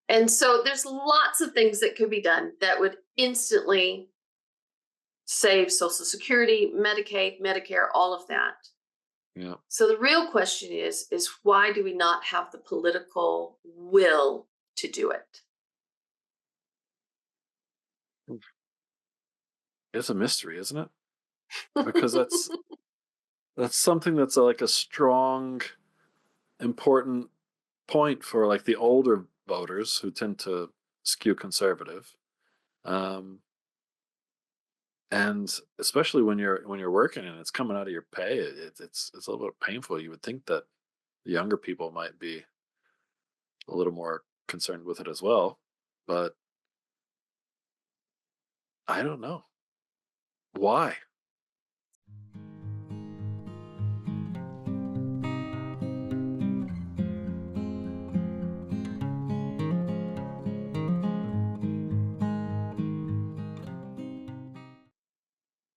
And so there's lots of things that could be done that would instantly save Social Security, Medicaid, Medicare, all of that. Yeah. So the real question is why do we not have the political will to do it? It's a mystery, isn't it? Because that's something that's like a strong, important point for like the older voters who tend to skew conservative. Um, and especially when you're working and it's coming out of your pay, it's a little bit painful. You would think that the younger people might be a little more concerned with it as well, but I don't know why.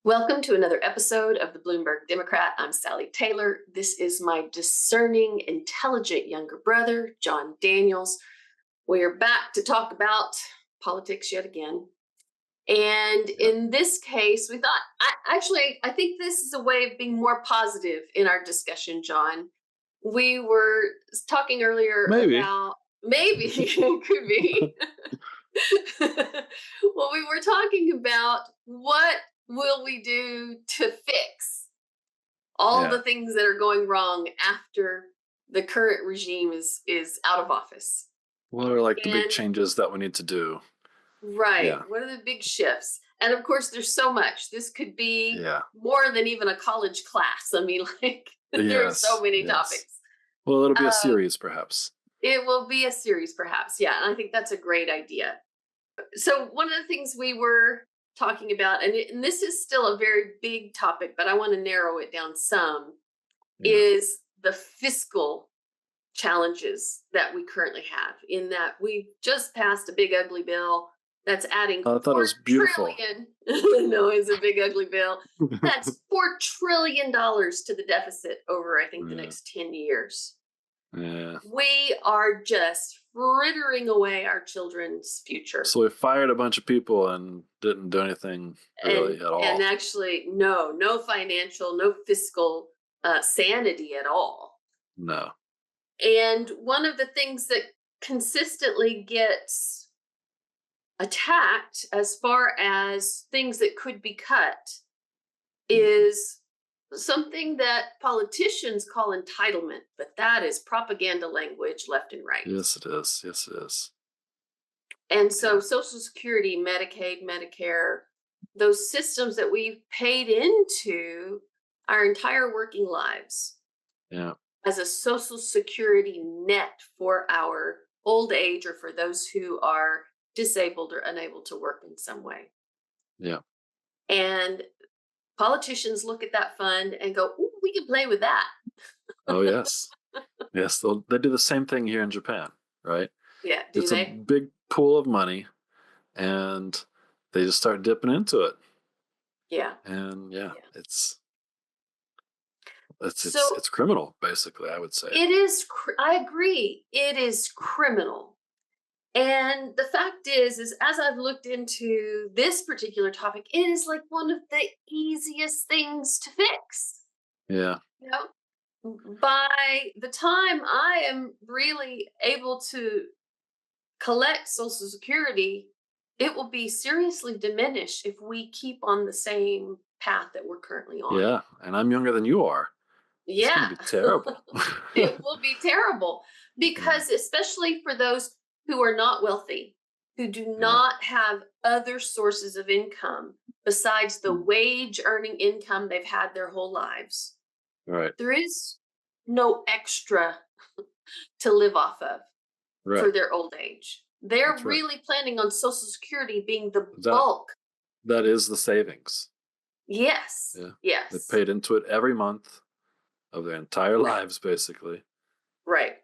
Welcome to another episode of the Bloomburg Democrat. I'm Sally Taylor. This is my discerning, intelligent younger brother, John Daniels. We're back to talk about politics yet again. And Yeah. in this case, we thought, I think this is a way of being more positive in our discussion, John. We were talking earlier Maybe. about maybe it could be. Well, we were talking about what will we do to fix all Yeah. the things that are going wrong after the current regime is out of office. What are like the big And changes that we need to do? right, Yeah. what are the big shifts? And of course, there's so much. This could be Yeah. more than even a college class. I mean, like there are so Yes. many Yes. topics. Well, it'll be a Um, series, perhaps. it will be a series, perhaps. Yeah, and I think that's a great idea. So one of the things we were talking about, and this is still a very big topic, but I want to narrow it down some, Yeah. is the fiscal challenges that we currently have. In that we just passed a big ugly bill that's adding I thought it four was beautiful. trillion. No, it's a big ugly bill. That's $4 trillion to the deficit over, I think, the Yeah. next 10 years. Yeah. We are just frittering away our children's future. So we fired a bunch of people and didn't do anything really and at and all. actually no financial, no fiscal sanity at all. No. And one of the things that consistently gets attacked as far as things that could be cut Mhm. is something that politicians call entitlement, but that is propaganda language left and right. Yes, it is. Yes, it is. And Yeah. so Social Security, Medicaid, Medicare, those systems that we've paid into our entire working lives Yeah. as a Social Security net for our old age or for those who are disabled or unable to work in some way. Yeah. And politicians look at that fund and go, "Ooh, we can play with that." Oh, yes. Yes. They do the same thing here in Japan, right? Yeah, do It's a they? big pool of money and they just start dipping into it. Yeah. And yeah, Yeah. it's it's So it's criminal, basically, I would say. it is, I agree, it is criminal. And the fact is as I've looked into this particular topic, it is like one of the easiest things to fix. Yeah. You know, by the time I am really able to collect Social Security, it will be seriously diminished if we keep on the same path that we're currently on. Yeah. And I'm younger than you are. It's gonna Yeah, be terrible. it will be terrible Yeah. because, especially for those who are not wealthy, who do Yeah. not have other sources of income besides the Mm. wage earning income they've had their whole lives, Right. there is no extra to live off of for Right. their old age. They're That's right. really planning on Social Security being the That bulk. that is the savings. Yes, Yeah. They yes, paid into it every month of their entire lives, basically. right.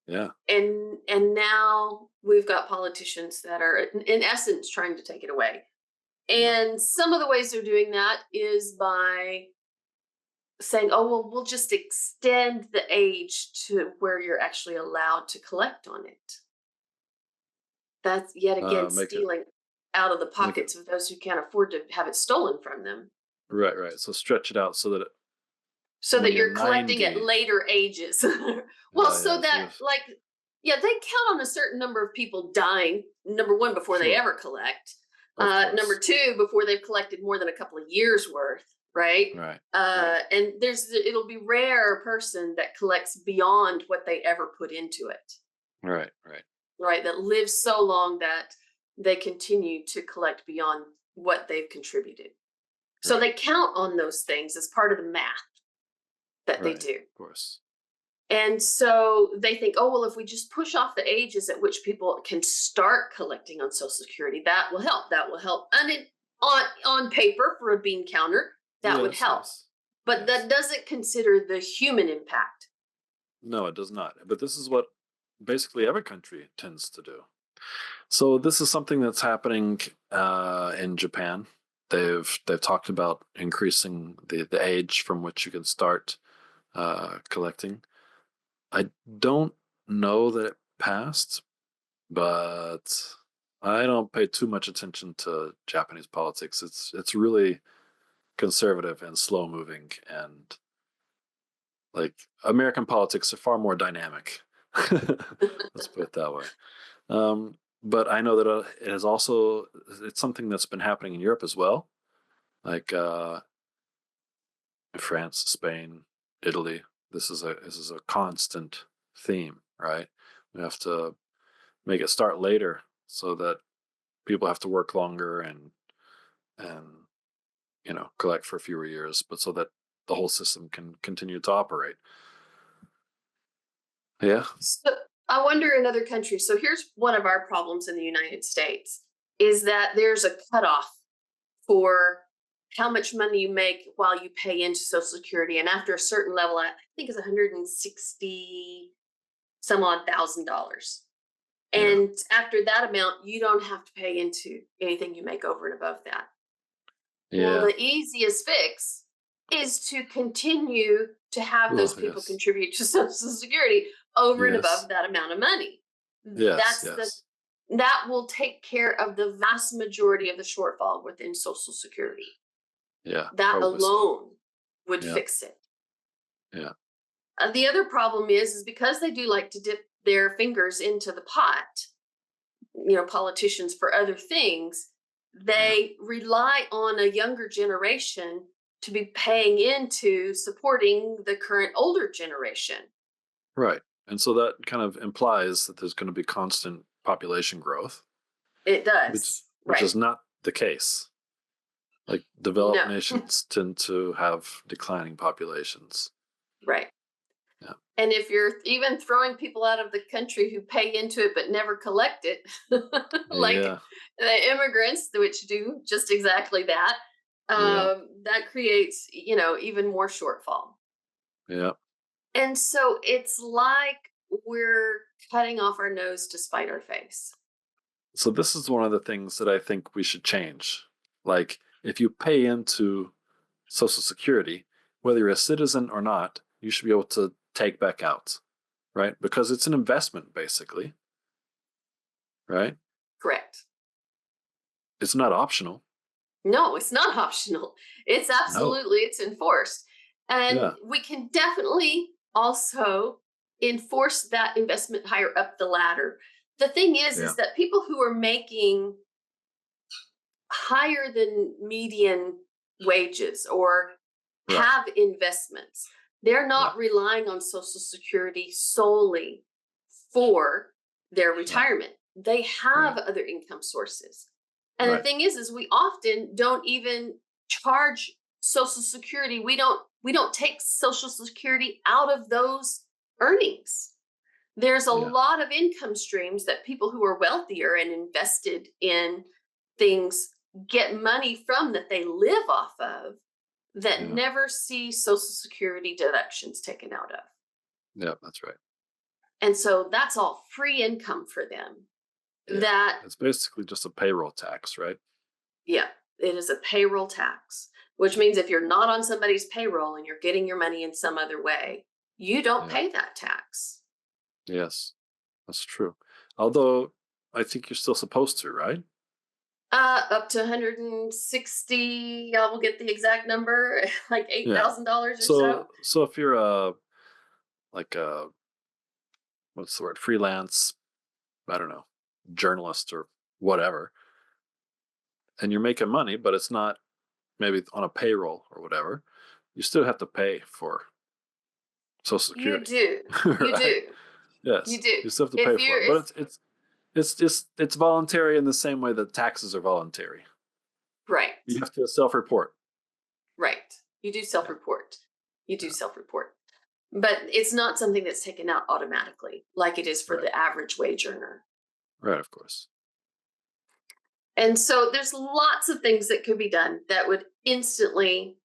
Yeah. And now we've got politicians that are in essence trying to take it away. Yeah. And some of the ways they're doing that is by saying, oh, well, we'll just extend the age to where you're actually allowed to collect on it. That's yet again Make it stealing out of the make it pockets of those who can't afford to have it stolen from them. right, right. So stretch it out so that So when that you're you're collecting at 90, later ages. Well, so yeah, so that, you're like, yeah, they count on a certain number of people dying, number one, before they sure, ever collect. of Number course. two, before they've collected more than a couple of years worth, right? Right, right, And it'll be rare a person that collects beyond what they ever put into it, right, right, right? That lives so long that they continue to collect beyond what they've contributed. So right, they count on those things as part of the math that they right. do. Of course. And so they think, oh, well, if we just push off the ages at which people can start collecting on Social Security, that will help. That will help. And on paper for a bean counter, that would Yes, help. yes, But yes. that doesn't consider the human impact. No, it does not. But this is what basically every country tends to do. So this is something that's happening in Japan. They've talked about increasing the age from which you can start collecting. I don't know that it passed, but I don't pay too much attention to Japanese politics. It's really conservative and slow moving, and like American politics are far more dynamic. Let's put it that way. But I know that it is also it's something that's been happening in Europe as well, like France, Spain, Italy. This is a constant theme, right? We have to make it start later so that people have to work longer and collect for fewer years, but so that the whole system can continue to operate. Yeah, So I wonder in other countries. So here's one of our problems in the United States is that there's a cutoff for how much money you make while you pay into Social Security. And after a certain level, I think it's 160 some odd $1,000. yeah, And after that amount, you don't have to pay into anything you make over and above that. Well, yeah. the easiest fix is to continue to have Oh, those people yes, contribute to Social Security over and yes, above that amount of money. yes, That's the yes. that will take care of the vast majority of the shortfall within Social Security. Yeah, That probably so. alone would Yeah, fix it. yeah, The other problem is because they do like to dip their fingers into the pot, politicians for other things, yeah. they rely on a younger generation to be paying into supporting the current older generation. Right. And so that kind of implies that there's going to be constant population growth, It which does. which Right. is not the case. Like developed No. nations tend to have declining populations. Right. Yeah. And if you're even throwing people out of the country who pay into it but never collect it, like Yeah. the immigrants, which do just exactly that, Yeah. that creates, even more shortfall. Yeah. And so it's like we're cutting off our nose to spite our face. So this is one of the things that I think we should change. Like if you pay into Social Security, whether you're a citizen or not, you should be able to take back out, right? Because it's an investment basically, right? Correct. It's not optional. No, it's not optional. It's No. absolutely it's enforced. And Yeah. we can definitely also enforce that investment higher up the ladder. The thing Yeah. is that people who are making higher than median wages or Right. have investments, they're Yeah. not relying on Social Security solely for their Right. retirement. They have Right. other income sources. And the Right. thing is we often don't even charge Social Security. We don't take Social Security out of those earnings. There's a Yeah. lot of income streams that people who are wealthier and invested in things get money from that they live off of that Yeah. never see Social Security deductions taken out of. Yeah. That's right. And so that's all free income for them. Yeah. That, It's basically just a payroll tax, right? yeah, it is a payroll tax, which means if you're not on somebody's payroll and you're getting your money in some other way, you don't Yeah. pay that tax. Yes. That's true. Although I think you're still supposed to, right? Up to 160. I will get the exact number, like Yeah. $8,000 or so. So if you're a like a what's the word, freelance, I don't know, journalist or whatever, and you're making money, but it's not maybe on a payroll or whatever, you still have to pay for Social You Security, do. You right? do. You Yes, do. you still have to If pay for you're it, but if it's voluntary in the same way that taxes are voluntary. right. You have to self-report. Right. You do Yeah, self-report. You do yeah, self-report. But it's not something that's taken out automatically like it is for right, the average wage earner. right. Of course. And so there's lots of things that could be done that would instantly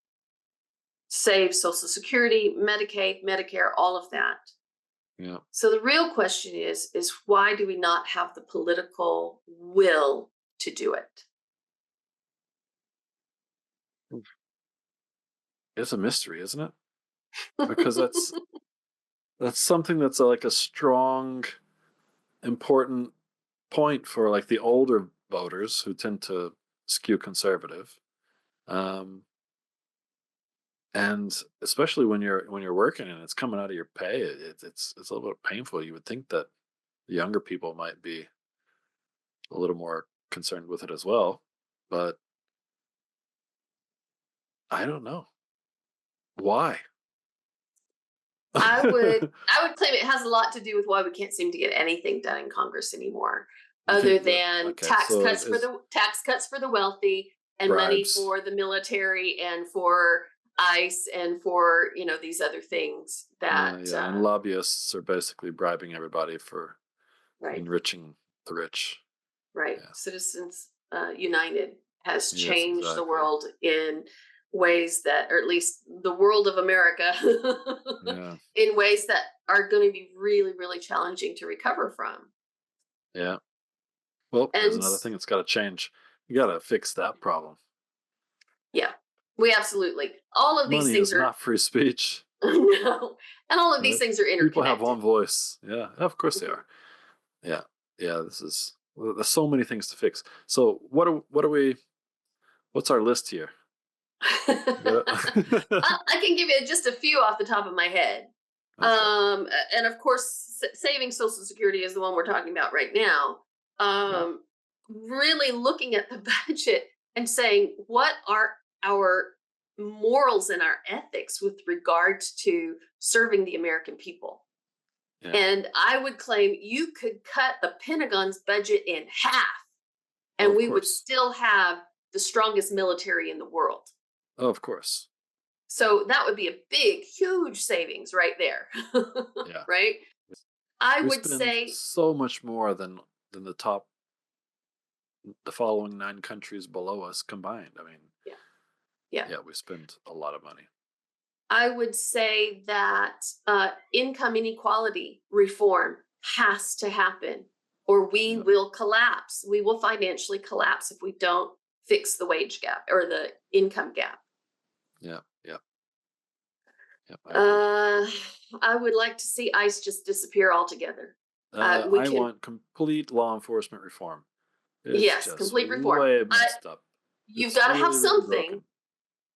save Social Security, Medicaid, Medicare, all of that. Yeah. So the real question is why do we not have the political will to do it? It's a mystery, isn't it? Because that's something that's like a strong, important point for like the older voters who tend to skew conservative. Um, and especially when you're working and it's coming out of your pay, it's a little bit painful. You would think that the younger people might be a little more concerned with it as well, but I don't know why. I would You I would claim it has a lot to do with why we can't seem to get anything done in Congress anymore, other think that than okay? So tax cuts for the wealthy and money bribes, for the military and for ICE and for these other things that yeah, and lobbyists are basically bribing everybody for right. enriching the rich. Right. Yeah. Citizens United has Yes, changed the exactly. world in ways that, or at least the world of America, Yeah. in ways that are going to be really, really challenging to recover from. Yeah. Well, there's And another thing that's got to change. You got to fix that problem. yeah, we absolutely, all of these Money things is are, not free speech, no, and all of these right? things are People have interconnected. one voice. Yeah, of course they Mhm. are. Yeah, yeah. This is well, there's so many things to fix. So what are we? What's our list here? We gotta- I can give you just a few off the top of my head. okay. And of course, saving Social Security is the one we're talking about right now. Yeah. Really looking at the budget and saying, what are our morals and our ethics with regards to serving the American people? Yeah. And I would claim you could cut the Pentagon's budget in half, Oh, and of we would course. still have the strongest military in the world. Oh, of course. So that would be a big, huge savings right there. Yeah. Right? I We would spend say, so much more than the following 9 countries below us combined. I mean, yeah, yeah. yeah, we spend a lot of money. I would say that income inequality reform has to happen, or we Yeah. will collapse. We will financially collapse if we don't fix the wage gap or the income gap. Yeah. Yeah. Yeah. I agree. Uh, I would like to see ICE just disappear altogether. We I can, want complete law enforcement reform. It's yes, just complete reform. way messed up. You've It's got to have really, really something, broken.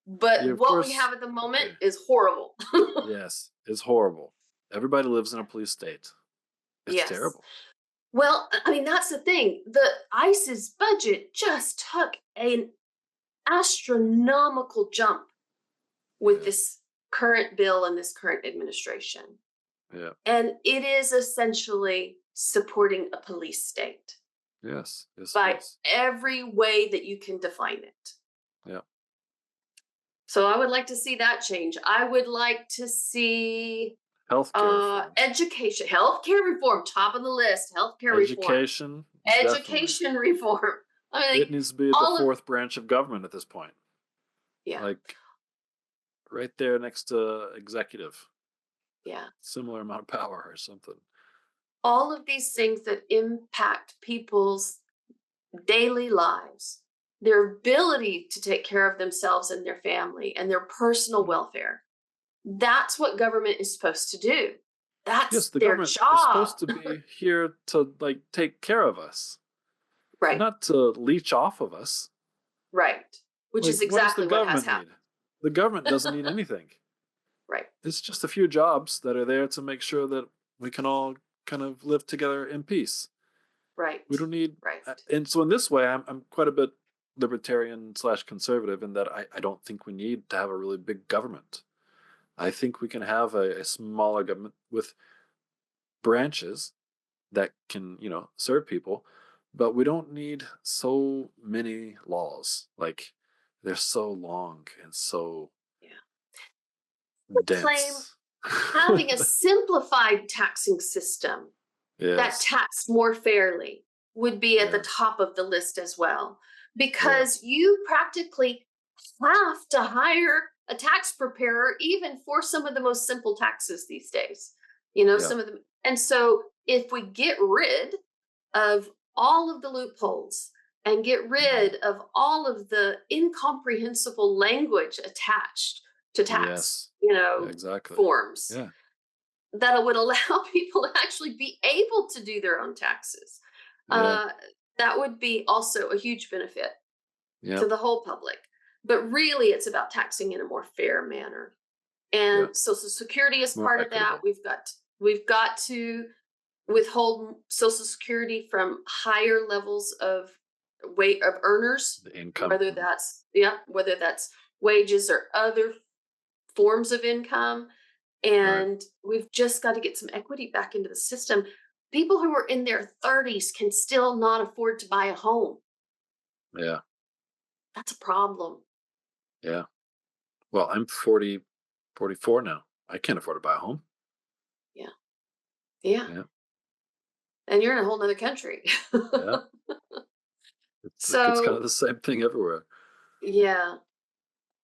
Yeah, but of what we course. have at the moment Okay. is horrible. Yes, it's horrible. Everybody lives in a police state. It's Yes. terrible. Well, I mean, that's the thing. The ICE's budget just took an astronomical jump with Yeah. this current bill and this current administration. Yeah. And it is essentially supporting a police state Yes. Yes, it by is. every way that you can define it. Yeah. So I would like to see that change. I would like to see Healthcare reform. education, healthcare reform, top of the list, healthcare reform, Education, definitely. education reform. I mean, It needs to be the all of, fourth branch of government at this point. yeah, Like right there next to executive. yeah. Similar amount of power or something. All of these things that impact people's daily lives, their ability to take care of themselves and their family and their personal Yeah. welfare. That's what government is supposed to do. Yes, That's the their government is job. supposed to be here to like take care of us. Right. not to leech off of us. Right. Which Like, is what does the exactly what has government need? happened. The government doesn't need anything. Right. It's just a few jobs that are there to make sure that we can all kind of live together in peace. We Right. don't need, Right. and so in this way, I'm quite a bit libertarian slash conservative in that I don't think we need to have a really big government. I think we can have a smaller government with branches that can, serve people, but we don't need so many laws. Like, they're so long and so Yeah. Claim dense. having a simplified taxing system that Yes. tax more fairly would be at the Yes. top of the list as well, Yeah. because you practically have to hire a tax preparer even for some of the most simple taxes these days. Yeah. Some of them. And so if we get rid of all of the loopholes and get Mhm. rid of all of the incomprehensible language attached to tax, Yes. Yeah, exactly. forms, Yeah. that would allow people to actually be able to do their own taxes. Yeah. Uh, that would be also a huge benefit Yeah. to the whole public. But really, it's about taxing in a more fair manner. Yeah. And Social Security is More part of that. equitable. We've got to withhold Social Security from higher levels of weight of earners, The income. whether that's wages or other forms of income. Right. And we've just got to get some equity back into the system. People who are in their 30s can still not afford to buy a home. Yeah. That's a problem. Yeah. Well, I'm 40, 44 now. I can't afford to buy a home. Yeah. Yeah. Yeah. And you're in a whole nother country. Yeah. It's kind of So, the same thing everywhere. yeah,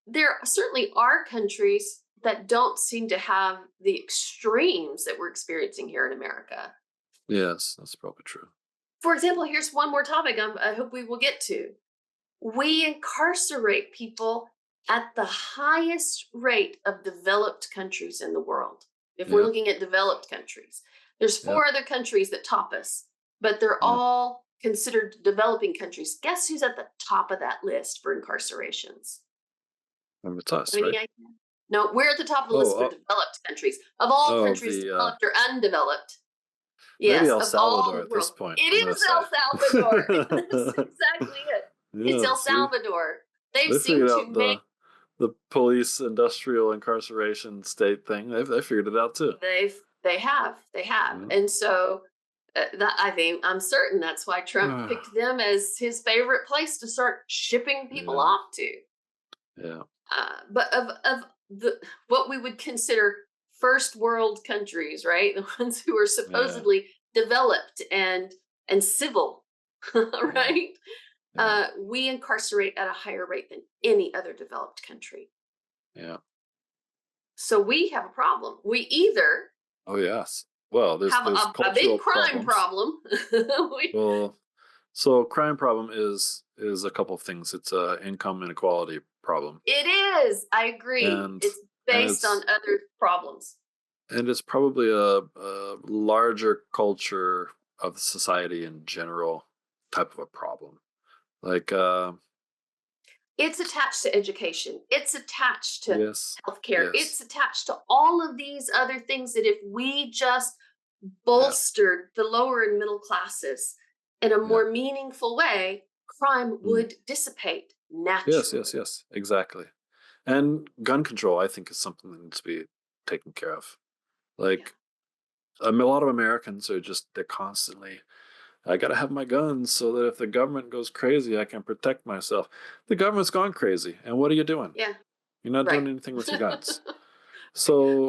there certainly are countries that don't seem to have the extremes that we're experiencing here in America. Yes, that's probably true. For example, here's one more topic I hope we will get to. We incarcerate people at the highest rate of developed countries in the world. If we're Yeah. looking at developed countries, there's Yeah. four other countries that top us, but they're Yeah. all considered developing countries. Guess who's at the top of that list for incarcerations? And it's Have us, any right? idea? No, we're at the top of the Oh, list for oh, developed countries. Of all oh, countries, the developed or undeveloped. maybe Yes, El of all Salvador the at this world. point, It I'm gonna is say. El Salvador. That's exactly it. It's Yeah, El see? Salvador. They've They seemed figured to out make the police industrial incarceration state thing. They figured it out too. they have. Yeah. And so that I think I'm certain that's why Trump picked them as his favorite place to start shipping people Yeah. off to. Yeah. But of the what we would consider first world countries, right? The ones who are Yeah. supposedly developed and civil, Yeah. right? Yeah. We incarcerate at a higher rate than any other developed country. Yeah. So we have a problem. We either Oh yes. Well, have there's a big cultural crime problems. problem. we, Well, so crime problem is a couple of things. It's a income inequality problem, it is. I agree. and It's and based on it's other problems. and it's probably a larger culture of society in general type of a problem. Like, It's attached to education. It's attached to yes, healthcare. yes, It's attached to all of these other things that if we just yeah, bolstered the lower and middle classes in a yeah, more meaningful way, crime mm, would dissipate yes, naturally. yes, yes, exactly. And gun control, I think, is something that needs to be taken care of. Yeah. Like, a lot of Americans are just they're constantly I gotta have my guns so that if the government goes crazy, I can protect myself. The government's gone crazy, and what are you doing? Yeah. You're not Right. doing anything with your guns. Well, So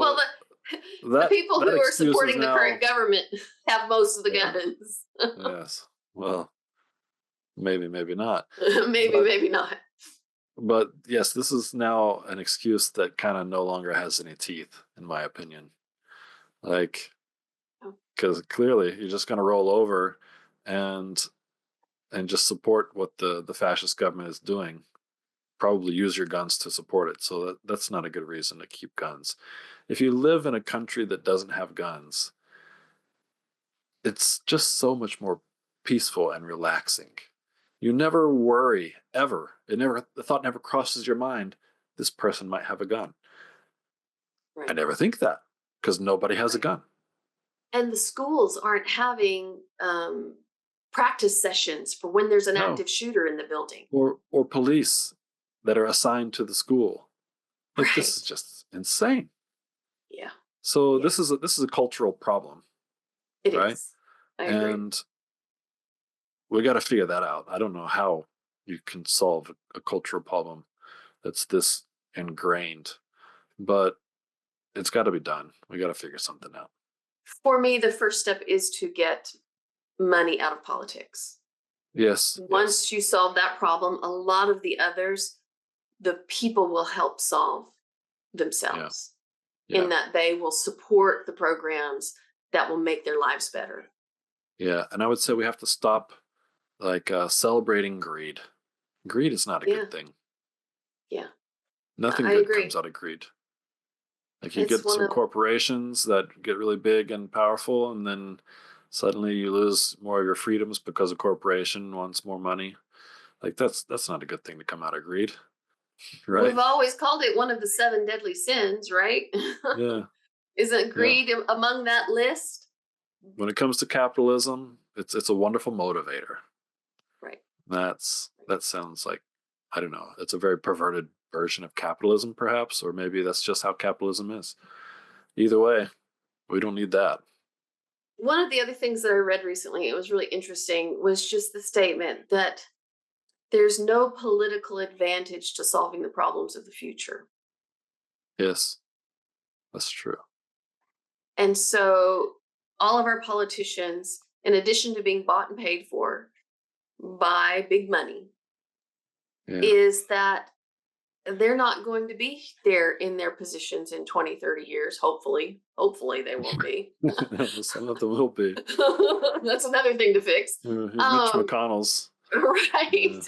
the that people that who are excuse is supporting the current now, government have most of the yeah, guns. yes. Well, maybe, maybe not. Maybe, But maybe not. yes, this is now an excuse that kind of no longer has any teeth, in my opinion. Like, Oh, because clearly you're just gonna roll over and just support what the fascist government is doing. Probably use your guns to support it. So that's not a good reason to keep guns. If you live in a country that doesn't have guns, it's just so much more peaceful and relaxing. You never worry ever. The thought never crosses your mind. This person might have a gun. I Right. never think that because nobody has a Right. gun. And the schools aren't having practice sessions for when there's an No, active shooter in the building. or police that are assigned to the school. Like this is Right. just insane. Yeah. So Yeah. this is a cultural problem, It right? is. I agree. And we got to figure that out. I don't know how you can solve a cultural problem that's this ingrained, but it's got to be done. We got to figure something out. For me, the first step is to get money out of politics. Yes, yes, Once you solve that problem, a lot of the others, the people will help solve yeah, themselves yeah, in that they will support the programs that will make their lives better. yeah. And I would say we have to stop like celebrating greed. Greed is not a Yeah. good thing. Yeah. Nothing I good comes agree. out of greed. Like you It's get one some of corporations that get really big and powerful, and then suddenly you lose more of your freedoms because a corporation wants more money. Like that's not a good thing to come out of greed, right? we've always called it one of the seven deadly sins, right? Yeah, Isn't yeah. greed among that list? When it comes to capitalism, it's a wonderful motivator. Right. That sounds like I don't know. It's a very perverted version of capitalism, perhaps, or maybe that's just how capitalism is. Either way, we don't need that. One of the other things that I read recently, it was really interesting, was just the statement that there's no political advantage to solving the problems of the future. Yes, that's true. And so all of our politicians, in addition to being bought and paid for by big money, Yeah. is that they're not going to be there in their positions in 20, 30 years. Hopefully they won't be. Some of them will be. That's another thing to fix. Mitch Um, McConnell's. right. Yeah.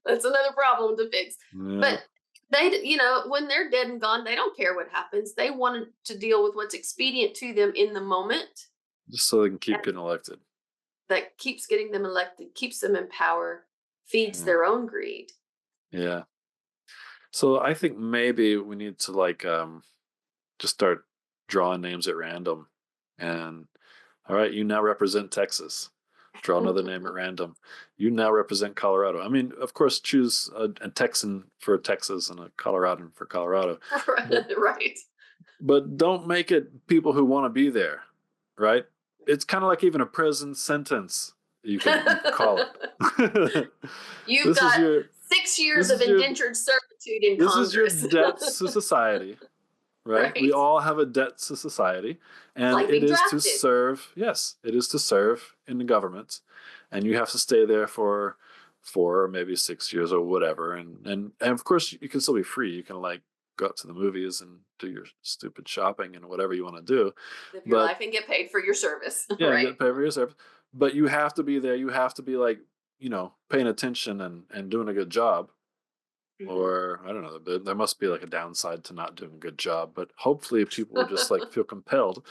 That's another problem to fix. Yeah. But when they're dead and gone, they don't care what happens. They want to deal with what's expedient to them in the moment. Just so they can keep And getting elected. that keeps getting them elected, keeps them in power, feeds Yeah. their own greed. Yeah. So I think maybe we need to like just start drawing names at random. And all right, you now represent Texas. Draw another name at random. You now represent Colorado. I mean, of course, choose a Texan for Texas and a Coloradan for Colorado, but Right. don't make it people who want to be there, right? It's kind of like even a prison sentence. You could call it. You've this is got your 6 years this of is your indentured servitude in this is your Congress. debts to society, right? We Right. all have a debt to society, It's and like it being is to drafted. serve. Yes, it is to serve in the government, and you have to stay there for 4 or maybe 6 years or whatever. And of course, you can still be free. You can like go out to the movies and do your stupid shopping and whatever you want to do, Live your but life and get paid for your service. yeah, and Right. get paid for your service. But you have to be there. You have to be like paying attention and doing a good job. Mhm. Or I don't know, there must be like a downside to not doing a good job, but hopefully people will just like feel compelled,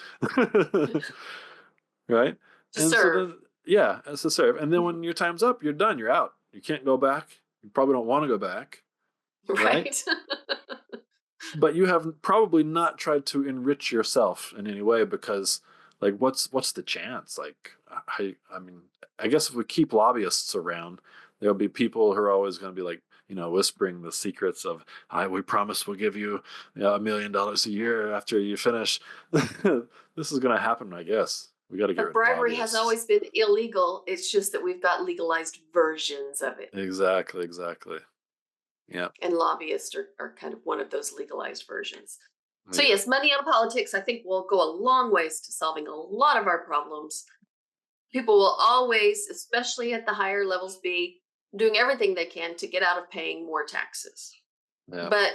right? To And so serve. then, yeah, as to serve. And then when your time's up, you're done. You're out. You can't go back. You probably don't want to go back, right? Right. But you have probably not tried to enrich yourself in any way because, like, what's the chance? Like, I mean, I guess if we keep lobbyists around, there'll be people who are always going to be like, whispering the secrets of, we promise we'll give you, $1 million a year after you finish. This is going to happen, I guess. We got to get But rid of bribery has lobbyists. always been illegal. It's just that we've got legalized versions of it. Exactly, exactly. Yeah, And lobbyists are kind of one of those legalized versions. So, yeah, yes, money out of politics, I think, will go a long ways to solving a lot of our problems. People will always, especially at the higher levels, be doing everything they can to get out of paying more taxes. yeah. But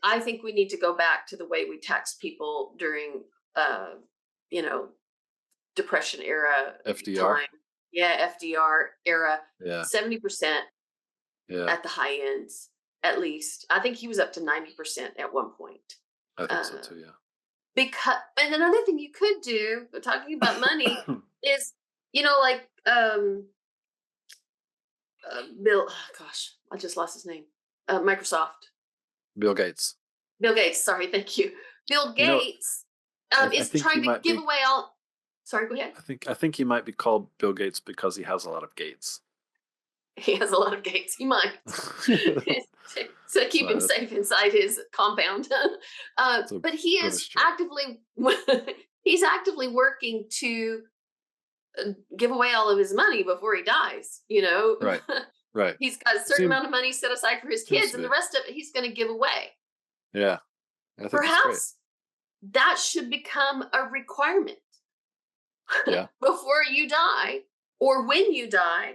I think we need to go back to the way we taxed people during, you know, Depression era FDR. time. Yeah, FDR era, Yeah, 70% yeah. at the high ends, at least. I think he was up to 90% at one point. I think so Uh, too. Yeah. because and another thing you could do, talking about money, is like Bill, oh gosh, I just lost his name. Microsoft. Bill Gates. Bill Gates. Sorry, thank you. Bill You know, Gates I is think he trying to might give be. away all. Sorry, go ahead. I think he might be called Bill Gates because he has a lot of gates. He has a lot of gates. He might. To keep him So safe inside his compound. But he that is is true. actively he's actively working to give away all of his money before he dies. Right. Right. He's got a certain amount of money set aside for his Seems kids, to and the be. rest of it he's going to give away. Yeah. I think that's great. Perhaps that should become a requirement. Yeah. Before you die, or when you die,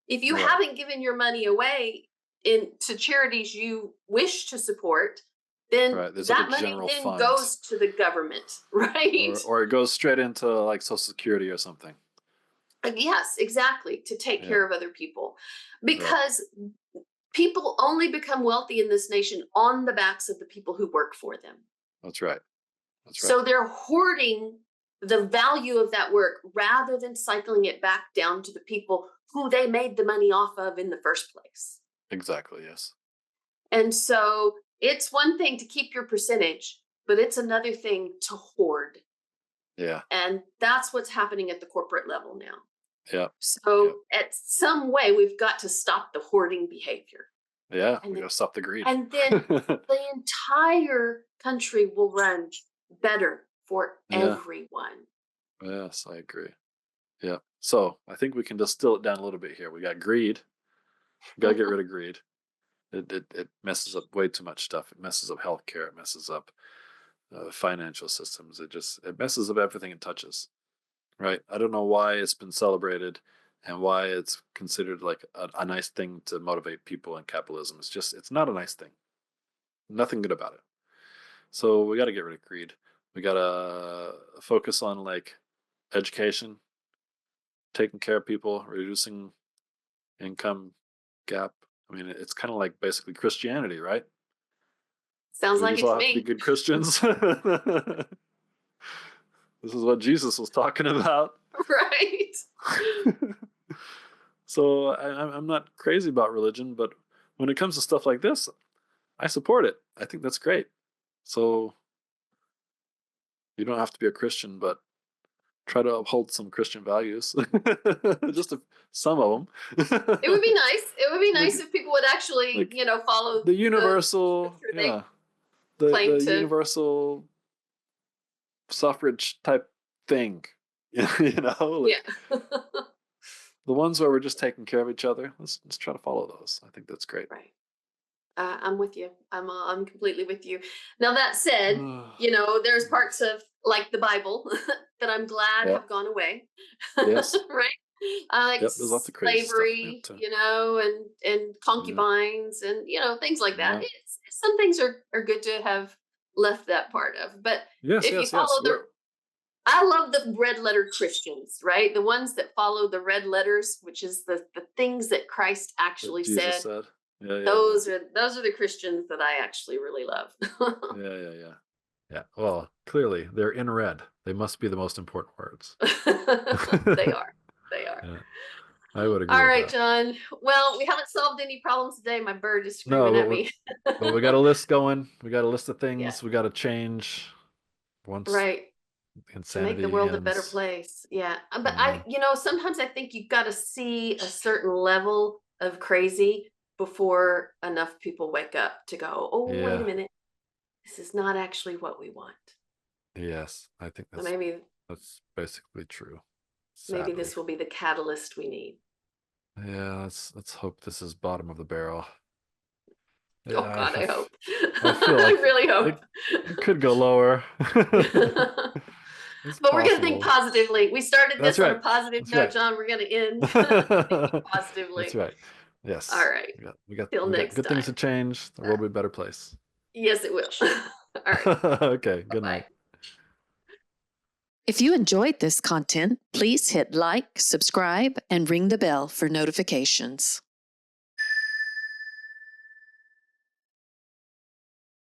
if you Right. haven't given your money away to charities you wish to support, then Right. There's that like a money general then fund. goes to the government, right? Or it goes straight into like Social Security or something. Yes, exactly, to take Yeah. care of other people. Right. Because people only become wealthy in this nation on the backs of the people who work for them. That's right. That's right. So they're hoarding the value of that work rather than cycling it back down to the people who they made the money off of in the first place. Exactly. Yes. And so it's one thing to keep your percentage, but it's another thing to hoard. Yeah. And that's what's happening at the corporate level now. Yeah. So at some way, we've got to stop the hoarding behavior. Yeah. We got to stop the greed. And then the entire country will run better for everyone. Yes, I agree. Yeah. So I think we can distill it down a little bit here. We got greed. We got to get rid of greed. It messes up way too much stuff. It messes up healthcare. It messes up financial systems. It messes up everything it touches. Right. I don't know why it's been celebrated and why it's considered like a nice thing to motivate people in capitalism. It's not a nice thing. Nothing good about it. So we got to get rid of greed. We got to focus on like education, taking care of people, reducing income gap. I mean, it's kind of like basically Christianity, right? Sounds We like just it all to have to be me. good Christians. This is what Jesus was talking about. Right. So I'm not crazy about religion, but when it comes to stuff like this, I support it. I think that's great. So you don't have to be a Christian, but try to uphold some Christian values. Just some of them. It would be nice. It would be nice if people would actually, follow the universal, the the to. universal suffrage type thing. The ones where we're just taking care of each other. Let's try to follow those. I think that's great. Right. I'm with you. I'm completely with you. Now that said, there's parts of like the Bible that I'm glad have gone away. Yes. Right. Like there's lots of crazy slavery, stuff and concubines and things like that. Some things are good to have left that part of. But if you follow I love the red letter Christians, right? The ones that follow the red letters, which is the things that Christ actually Jesus said. Yeah, those are the Christians that I actually really love. Yeah. Well, clearly they're in red. They must be the most important words. They are. Yeah, I would agree. All with right, that. John. Well, we haven't solved any problems today. My bird is screaming at me. But we got a list going. We got a list of things Yeah. we got to change once to make the world a better place. Yeah. But sometimes I think you've got to see a certain level of crazy before enough people wake up to go, oh, wait a minute. This is not actually what we want. Yes, I think that's basically true. Sadly. Maybe this will be the catalyst we need. Yeah, let's hope this is bottom of the barrel. Yeah, Oh God, I hope. I feel like I really hope. It could go lower. But we're going to think positively. We started this on a positive note, right. John. We're going to end thinking positively. That's right. Yes. All right. We got Till next good time. things to change. The world will be a better place. Yes, it will. All right. Okay. Good night. If you enjoyed this content, please hit like, subscribe, and ring the bell for notifications.